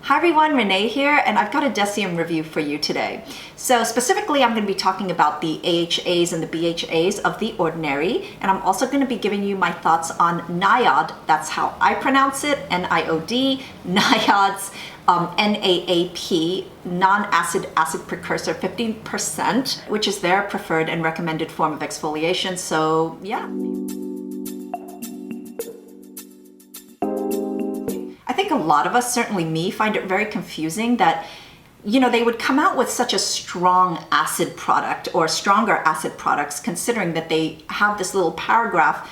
Hi everyone, Renee here, and I've got a Deciem review for you today. So specifically, I'm going to be talking about the AHAs and the BHAs of the Ordinary, and I'm also going to be giving you my thoughts on NIOD, that's how I pronounce it, NIOD, NIOD's NAAP, non-acid acid precursor 15%, which is their preferred and recommended form of exfoliation. So yeah. I think a lot of us, certainly me, find it very confusing that, they would come out with such a strong acid product or stronger acid products, considering that they have this little paragraph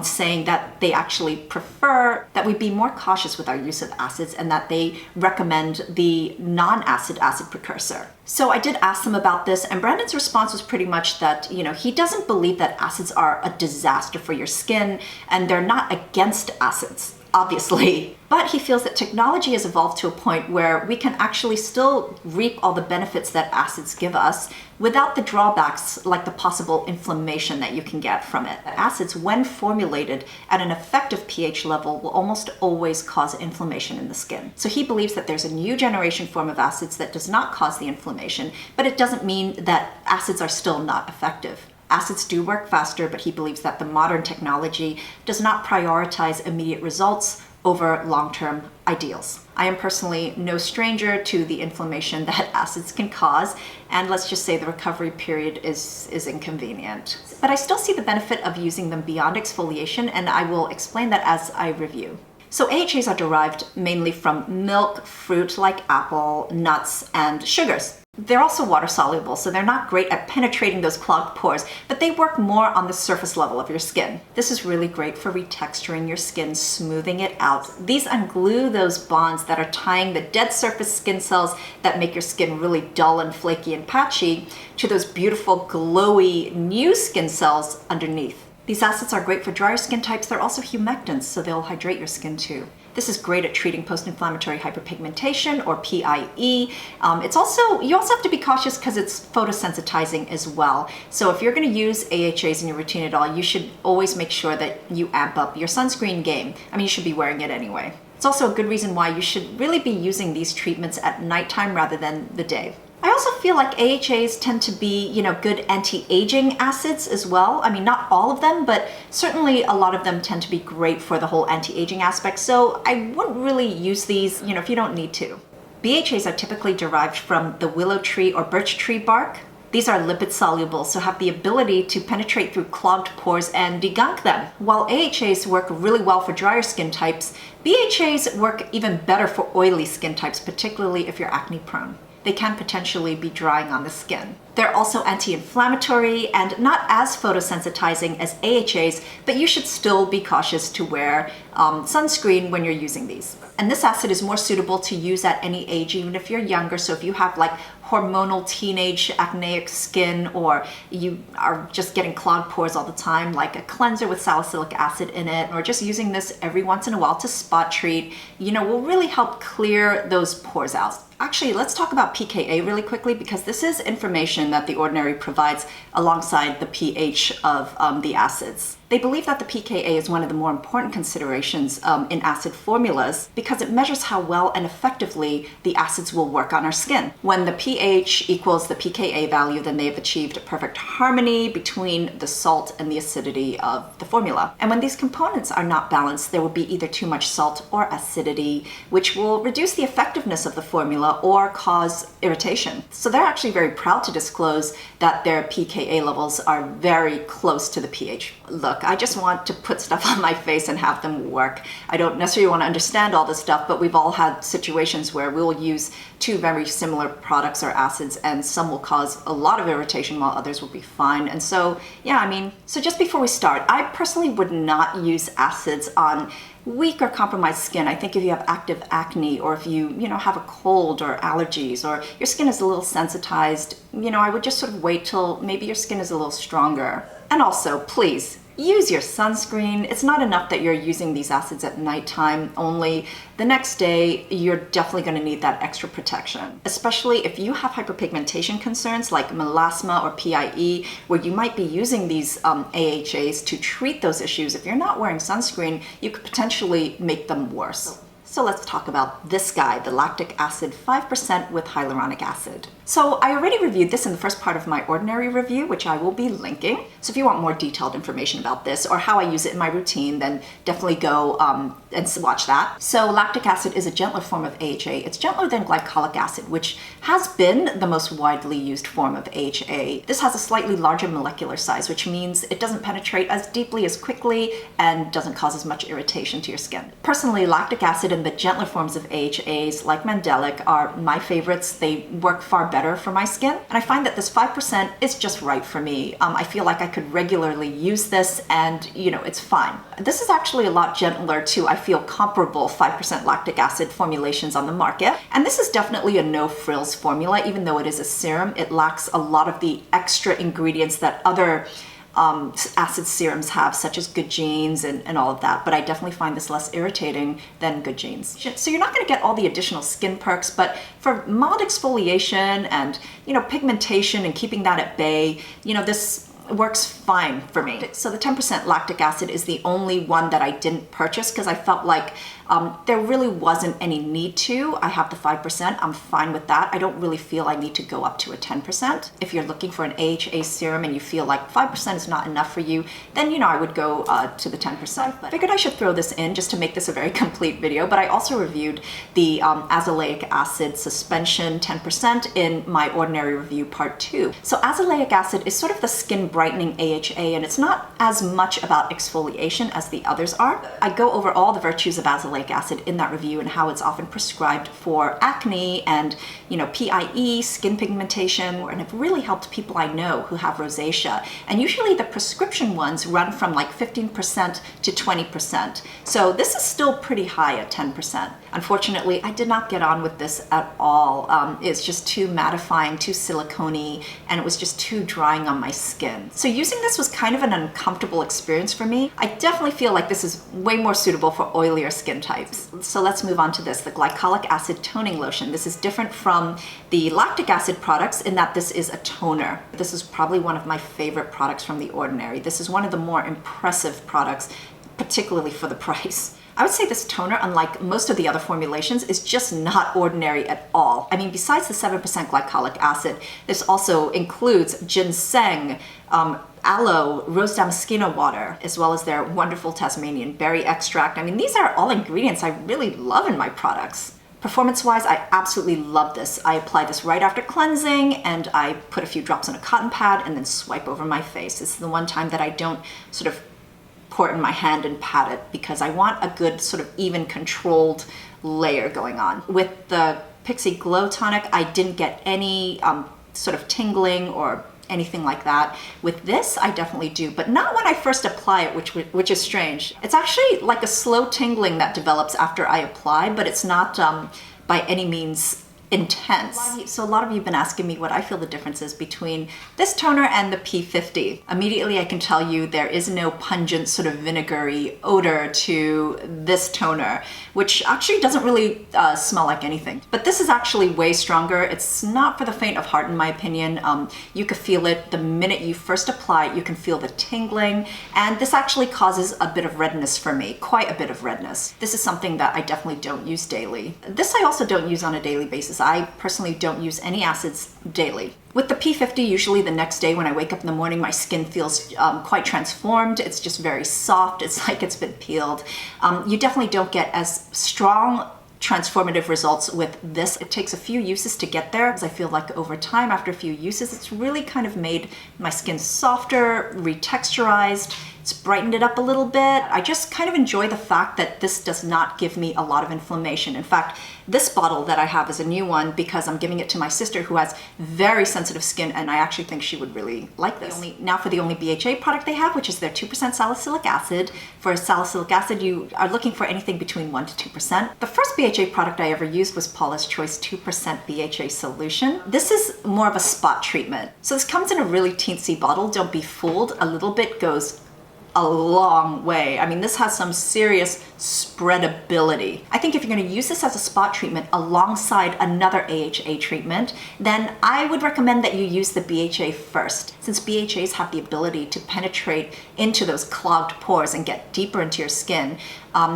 saying that they actually prefer that we be more cautious with our use of acids and that they recommend the non-acid acid precursor. So I did ask them about this, and Brandon's response was pretty much that, he doesn't believe that acids are a disaster for your skin, and they're not against acids, obviously. But he feels that technology has evolved to a point where we can actually still reap all the benefits that acids give us without the drawbacks like the possible inflammation that you can get from it. Acids, when formulated at an effective pH level, will almost always cause inflammation in the skin. So he believes that there's a new generation form of acids that does not cause the inflammation, but it doesn't mean that acids are still not effective. Acids do work faster, but he believes that the modern technology does not prioritize immediate results over long-term ideals. I am personally no stranger to the inflammation that acids can cause, and let's just say the recovery period is inconvenient. But I still see the benefit of using them beyond exfoliation, and I will explain that as I review. So AHAs are derived mainly from milk, fruit like apple, nuts, and sugars. They're also water soluble, so they're not great at penetrating those clogged pores, but they work more on the surface level of your skin. This is really great for retexturing your skin, smoothing it out. These unglue those bonds that are tying the dead surface skin cells that make your skin really dull and flaky and patchy to those beautiful, glowy, new skin cells underneath. These acids are great for drier skin types. They're also humectants, so they'll hydrate your skin too. This is great at treating post-inflammatory hyperpigmentation, or PIE. You also have to be cautious because it's photosensitizing as well. So if you're going to use AHAs in your routine at all, you should always make sure that you amp up your sunscreen game. You should be wearing it anyway. It's also a good reason why you should really be using these treatments at nighttime rather than the day. I also feel like AHAs tend to be, good anti-aging acids as well. Not all of them, but certainly a lot of them tend to be great for the whole anti-aging aspect. So I wouldn't really use these, if you don't need to. BHAs are typically derived from the willow tree or birch tree bark. These are lipid soluble, so have the ability to penetrate through clogged pores and degunk them. While AHAs work really well for drier skin types, BHAs work even better for oily skin types, particularly if you're acne prone. They can potentially be drying on the skin. They're also anti-inflammatory and not as photosensitizing as AHAs, but you should still be cautious to wear sunscreen when you're using these. And this acid is more suitable to use at any age, even if you're younger. So if you have like hormonal teenage acneic skin, or you are just getting clogged pores all the time, like a cleanser with salicylic acid in it, or just using this every once in a while to spot treat, will really help clear those pores out. Actually, let's talk about pKa really quickly, because this is information that the Ordinary provides alongside the pH of the acids. They believe that the pKa is one of the more important considerations in acid formulas because it measures how well and effectively the acids will work on our skin. When the pH equals the pKa value, then they have achieved a perfect harmony between the salt and the acidity of the formula. And when these components are not balanced, there will be either too much salt or acidity, which will reduce the effectiveness of the formula or cause irritation. So they're actually very proud to disclose that their pKa levels are very close to the pH. Look, I just want to put stuff on my face and have them work. I don't necessarily want to understand all this stuff, but we've all had situations where we'll use two very similar products or acids, and some will cause a lot of irritation while others will be fine. And so, so just before we start, I personally would not use acids on weak or compromised skin. I think if you have active acne, or if you have a cold or allergies, or your skin is a little sensitized, I would just sort of wait till maybe your skin is a little stronger. And also, please, use your sunscreen. It's not enough that you're using these acids at nighttime only. The next day, you're definitely going to need that extra protection, especially if you have hyperpigmentation concerns like melasma or PIE, where you might be using these AHAs to treat those issues. If you're not wearing sunscreen, you could potentially make them worse. So let's talk about this guy, the lactic acid 5% with hyaluronic acid. So I already reviewed this in the first part of my Ordinary review, which I will be linking. So if you want more detailed information about this or how I use it in my routine, then definitely go and watch that. So lactic acid is a gentler form of AHA. It's gentler than glycolic acid, which has been the most widely used form of AHA. This has a slightly larger molecular size, which means it doesn't penetrate as deeply as quickly and doesn't cause as much irritation to your skin. Personally, lactic acid and the gentler forms of AHAs like Mandelic are my favorites. They work far better for my skin, and I find that this 5% is just right for me. I feel like I could regularly use this and it's fine. This is actually a lot gentler to, I feel, comparable 5% lactic acid formulations on the market, and this is definitely a no frills formula. Even though it is a serum, it lacks a lot of the extra ingredients that other acid serums have, such as good genes and all of that, but I definitely find this less irritating than good genes. So you're not going to get all the additional skin perks, but for mild exfoliation and pigmentation and keeping that at bay, this works fine for me. So the 10% lactic acid is the only one that I didn't purchase because I felt like there really wasn't any need to. I have the 5%, I'm fine with that. I don't really feel I need to go up to a 10%. If you're looking for an AHA serum and you feel like 5% is not enough for you, then I would go to the 10%. But I figured I should throw this in just to make this a very complete video, but I also reviewed the Azelaic Acid Suspension 10% in my Ordinary review part 2. So Azelaic Acid is sort of the skin brightening AHA, and it's not as much about exfoliation as the others are. I go over all the virtues of Azelaic acid in that review and how it's often prescribed for acne and PIE, skin pigmentation, and it really helped people I know who have rosacea. And usually the prescription ones run from like 15% to 20%. So this is still pretty high at 10%. Unfortunately, I did not get on with this at all. It's just too mattifying, too silicone-y, and it was just too drying on my skin. So using this was kind of an uncomfortable experience for me. I definitely feel like this is way more suitable for oilier skin types. So let's move on to this, the Glycolic Acid Toning Lotion. This is different from the lactic acid products in that this is a toner. This is probably one of my favorite products from the Ordinary. This is one of the more impressive products, particularly for the price. I would say this toner, unlike most of the other formulations, is just not ordinary at all. I mean, besides the 7% glycolic acid, this also includes ginseng, aloe, rose damasceno water, as well as their wonderful Tasmanian berry extract. I mean, these are all ingredients I really love in my products. Performance-wise, I absolutely love this. I apply this right after cleansing, and I put a few drops on a cotton pad and then swipe over my face. This is the one time that I don't sort of pour it in my hand and pat it, because I want a good sort of even controlled layer going on. With the Pixie Glow Tonic, I didn't get any sort of tingling or anything like that. With this, I definitely do, but not when I first apply it, which is strange. It's actually like a slow tingling that develops after I apply, but it's not by any means intense. So a lot of you have been asking me what I feel the difference is between this toner and the P50. Immediately I can tell you there is no pungent sort of vinegary odor to this toner, which actually doesn't really smell like anything. But this is actually way stronger. It's not for the faint of heart in my opinion. You can feel it the minute you first apply it. You can feel the tingling, and this actually causes a bit of redness for me, quite a bit of redness. This is something that I definitely don't use daily. This I also don't use on a daily basis. I personally don't use any acids daily. With the P50, usually the next day when I wake up in the morning, my skin feels quite transformed. It's just very soft. It's like it's been peeled. You definitely don't get as strong transformative results with this. It takes a few uses to get there, because I feel like over time, after a few uses, it's really kind of made my skin softer, retexturized. It's brightened it up a little bit. I just kind of enjoy the fact that this does not give me a lot of inflammation. In fact, this bottle that I have is a new one because I'm giving it to my sister who has very sensitive skin, and I actually think she would really like this. Now for the only BHA product they have, which is their 2% salicylic acid. For salicylic acid, you are looking for anything between 1 to 2%. The first BHA product I ever used was Paula's Choice 2% BHA solution. This is more of a spot treatment. So this comes in a really teensy bottle. Don't be fooled. A little bit goes a long way. I mean, this has some serious spreadability. I think if you're going to use this as a spot treatment alongside another AHA treatment, then I would recommend that you use the BHA first. Since BHAs have the ability to penetrate into those clogged pores and get deeper into your skin,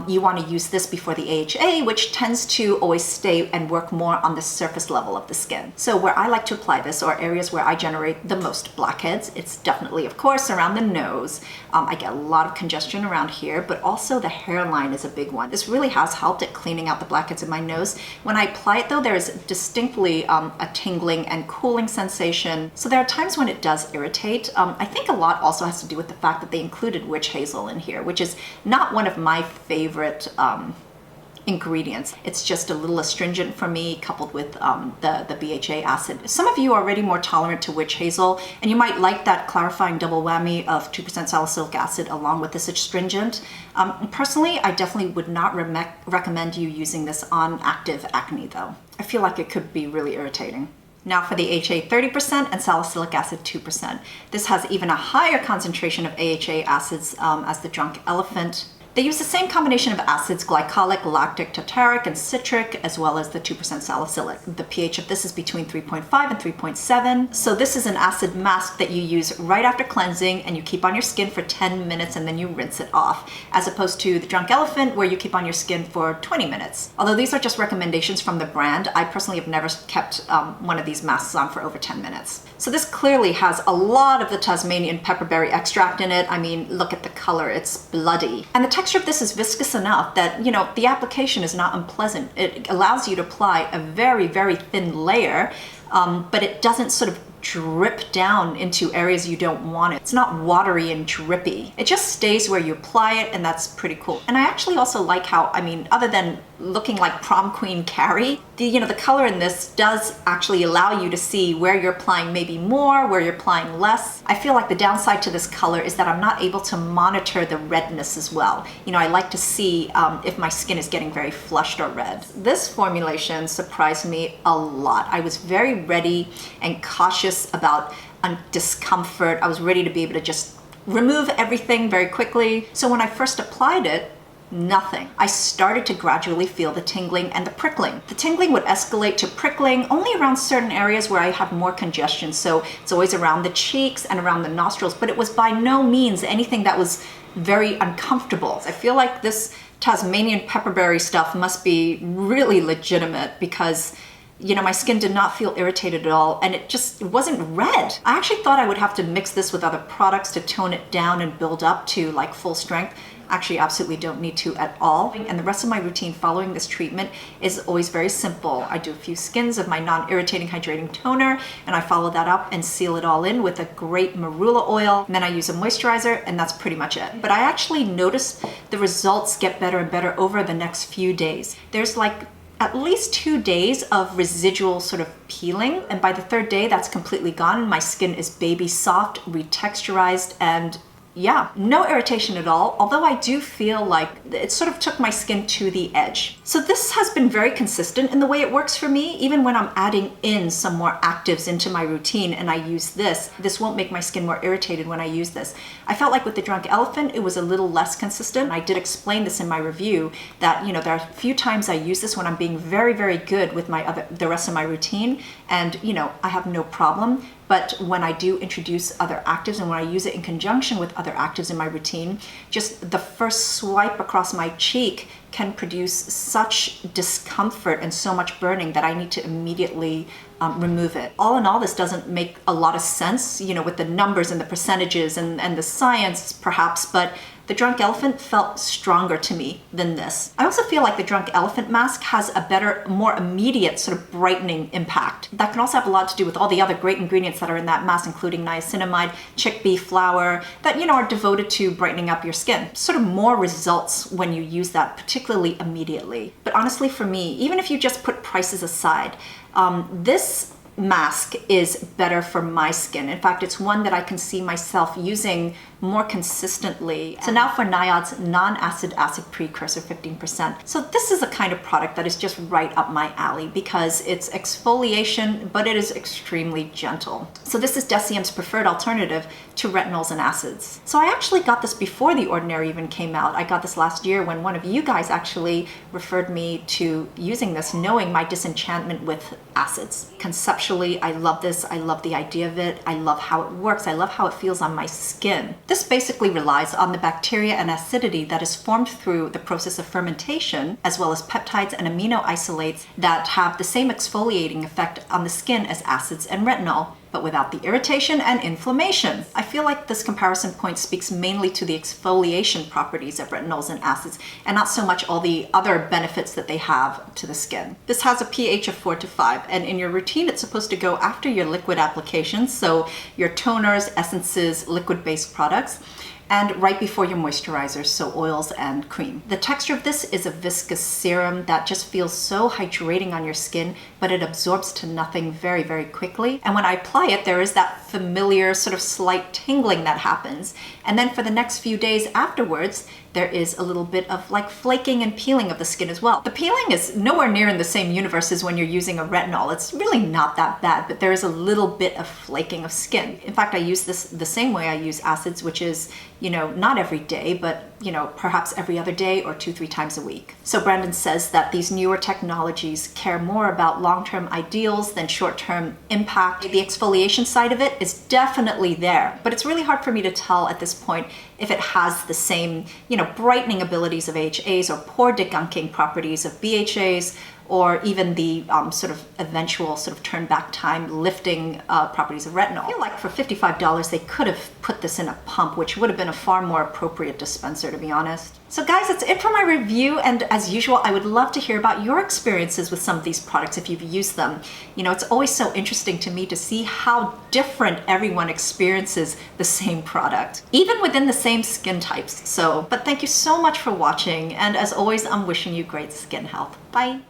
you want to use this before the AHA, which tends to always stay and work more on the surface level of the skin. So where I like to apply this, or areas where I generate the most blackheads, it's definitely, of course, around the nose. I get a lot of congestion around here, but also the hairline is a big one. This really has helped at cleaning out the blackheads in my nose. When I apply it though, there's distinctly a tingling and cooling sensation. So there are times when it does irritate. I think a lot also has to do with the fact that they included witch hazel in here, which is not one of my favorite ingredients. It's just a little astringent for me, coupled with the BHA acid. Some of you are already more tolerant to witch hazel, and you might like that clarifying double whammy of 2% salicylic acid along with this astringent. Personally, I definitely would not recommend you using this on active acne though. I feel like it could be really irritating. Now for the AHA 30% and salicylic acid 2%. This has even a higher concentration of AHA acids as the drunk elephant. They use the same combination of acids, glycolic, lactic, tartaric, and citric, as well as the 2% salicylic. The pH of this is between 3.5 and 3.7. So this is an acid mask that you use right after cleansing, and you keep on your skin for 10 minutes and then you rinse it off, as opposed to the drunk elephant where you keep on your skin for 20 minutes. Although these are just recommendations from the brand, I personally have never kept one of these masks on for over 10 minutes. So this clearly has a lot of the Tasmanian pepperberry extract in it. I mean, look at the color, it's bloody. And the texture of this is viscous enough that, you know, the application is not unpleasant. It allows you to apply a very, very thin layer, but it doesn't sort of drip down into areas you don't want it. It's not watery and drippy. It just stays where you apply it, and that's pretty cool. And I actually also like how, I mean, other than looking like prom queen Carrie, the color in this does actually allow you to see where you're applying maybe more, where you're applying less. I feel like the downside to this color is that I'm not able to monitor the redness as well. I like to see if my skin is getting very flushed or red. This formulation surprised me a lot. I was very ready and cautious about discomfort. I was ready to be able to just remove everything very quickly. So when I first applied it, nothing. I started to gradually feel the tingling and the prickling. The tingling would escalate to prickling only around certain areas where I have more congestion. So it's always around the cheeks and around the nostrils, but it was by no means anything that was very uncomfortable. I feel like this Tasmanian pepperberry stuff must be really legitimate, because my skin did not feel irritated at all, and it wasn't red. I actually thought I would have to mix this with other products to tone it down and build up to like full strength. Actually, absolutely don't need to at all. And the rest of my routine following this treatment is always very simple. I do a few skins of my non-irritating hydrating toner, and I follow that up and seal it all in with a great marula oil. And then I use a moisturizer, and that's pretty much it. But I actually noticed the results get better and better over the next few days. There's like at least 2 days of residual sort of peeling, and by the third day that's completely gone. My skin is baby soft, retexturized, and yeah, no irritation at all, although I do feel like it sort of took my skin to the edge. So this has been very consistent in the way it works for me. Even when I'm adding in some more actives into my routine and I use this won't make my skin more irritated when I use this. I felt like with the Drunk Elephant, it was a little less consistent. I did explain this in my review that, there are a few times I use this when I'm being very, very good with the rest of my routine, and, I have no problem. But when I do introduce other actives and when I use it in conjunction with other actives in my routine, just the first swipe across my cheek can produce such discomfort and so much burning that I need to immediately remove it. All in all, this doesn't make a lot of sense, with the numbers and the percentages and the science perhaps, but the Drunk Elephant felt stronger to me than this. I also feel like the Drunk Elephant mask has a better, more immediate sort of brightening impact. That can also have a lot to do with all the other great ingredients that are in that mask, including niacinamide, chickpea flour, that, are devoted to brightening up your skin. Sort of more results when you use that, particularly immediately. But honestly, for me, even if you just put prices aside, this mask is better for my skin. In fact, it's one that I can see myself using more consistently. So now for NIOD's non-acid acid precursor 15%. So this is a kind of product that is just right up my alley because it's exfoliation, but it is extremely gentle. So this is Deciem's preferred alternative to retinols and acids. So I actually got this before the Ordinary even came out. I got this last year when one of you guys actually referred me to using this, knowing my disenchantment with acids. Conceptually, I love this. I love the idea of it. I love how it works. I love how it feels on my skin. This basically relies on the bacteria and acidity that is formed through the process of fermentation, as well as peptides and amino isolates that have the same exfoliating effect on the skin as acids and retinol, but without the irritation and inflammation. I feel like this comparison point speaks mainly to the exfoliation properties of retinols and acids, and not so much all the other benefits that they have to the skin. This has a pH of 4 to 5, and in your routine, it's supposed to go after your liquid applications, so your toners, essences, liquid-based products, and right before your moisturizers, so oils and cream. The texture of this is a viscous serum that just feels so hydrating on your skin, but it absorbs to nothing very, very quickly. And when I apply it, there is that familiar sort of slight tingling that happens. And then for the next few days afterwards, there is a little bit of like flaking and peeling of the skin as well. The peeling is nowhere near in the same universe as when you're using a retinol. It's really not that bad, but there is a little bit of flaking of skin. In fact, I use this the same way I use acids, which is, not every day, but, perhaps every other day or 2-3 times a week. So Brandon says that these newer technologies care more about long-term ideals than short-term impact. The exfoliation side of it is definitely there, but it's really hard for me to tell at this point if it has the same, brightening abilities of AHAs or pore degunking properties of BHAs, or even the sort of eventual sort of turn back time lifting properties of retinol. I feel like for $55 they could have put this in a pump, which would have been a far more appropriate dispenser, to be honest. So guys, that's it for my review, and as usual, I would love to hear about your experiences with some of these products if you've used them. It's always so interesting to me to see how different everyone experiences the same product, even within the same skin types. But thank you so much for watching, and as always, I'm wishing you great skin health. Bye.